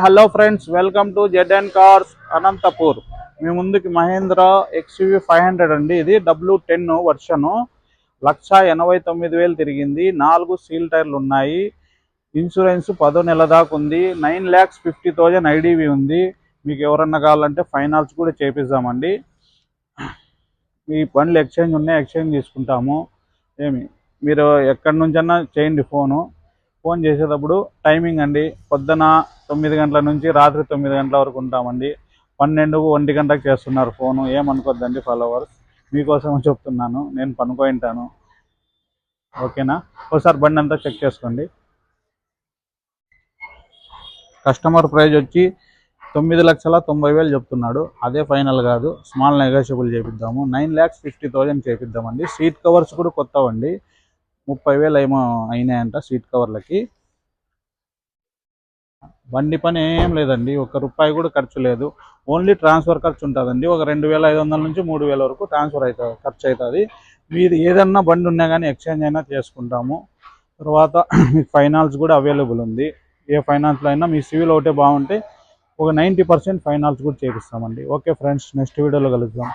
Hello friends, welcome to Z cars Anantapur. మీ ముందుకి Mahindra XUV 500 అండి. ఇది W10 వర్షను. 1,89,000 తిరిగింది. 4 సీల్ టైర్లు ఉన్నాయి. ఇన్సూరెన్స్ 10 నెల దాకా ఉంది. 9,50,000 ఐడివి ఉంది. మీకు ఎవరన్నా కావాలంటే ఫైనాన్స్ కూడా చేపిస్తామండి. మీ బండ్లు ఎక్స్చేంజ్ ఉన్నాయి, ఎక్స్చేంజ్ తీసుకుంటాము. మీరు ఎక్కడి నుంచన్నా చేయండి. ఫోన్ చేసేటప్పుడు టైమింగ్ అండి, పొద్దున 9 గంటల నుంచి రాత్రి 9 గంటల వరకు ఉంటామండి. 12, 1 గంటకు చేస్తున్నారు ఫోను. ఏమనుకోద్దండి ఫాలోవర్స్, మీకోసం చెప్తున్నాను. నేను పనుకోయింటాను. ఓకేనా? ఒకసారి బండి అంతా చెక్ చేసుకోండి. కస్టమర్ ప్రైజ్ వచ్చి 9,90,000 చెప్తున్నాడు. అదే ఫైనల్ కాదు, స్మాల్ నెగోషియబుల్ చేపిద్దాము. 9,50,000 చేపిద్దామండి. సీట్ కవర్స్ కూడా కొత్తవండి. 30,000 ఏమో అయినాయంట సీట్ కవర్లకి. బండి పని ఏం లేదండి, ₹1 కూడా ఖర్చు లేదు. ఓన్లీ ట్రాన్స్ఫర్ ఖర్చు ఉంటుందండి. ఒక 2,500 నుంచి 3,000 వరకు ట్రాన్స్ఫర్ ఖర్చు అవుతుంది. మీరు ఏదన్నా బండి ఉన్నా కానీ ఎక్స్చేంజ్ అయినా చేసుకుంటాము. తర్వాత మీకు ఫైనాన్స్ కూడా అవైలబుల్ ఉంది. ఏ ఫైనాన్స్లో అయినా మీ సివిల్ ఒకటే బాగుంటే ఒక 90% ఫైనాన్స్ కూడా చేపిస్తామండి. ఓకే ఫ్రెండ్స్, నెక్స్ట్ వీడియోలో కలుద్దాం.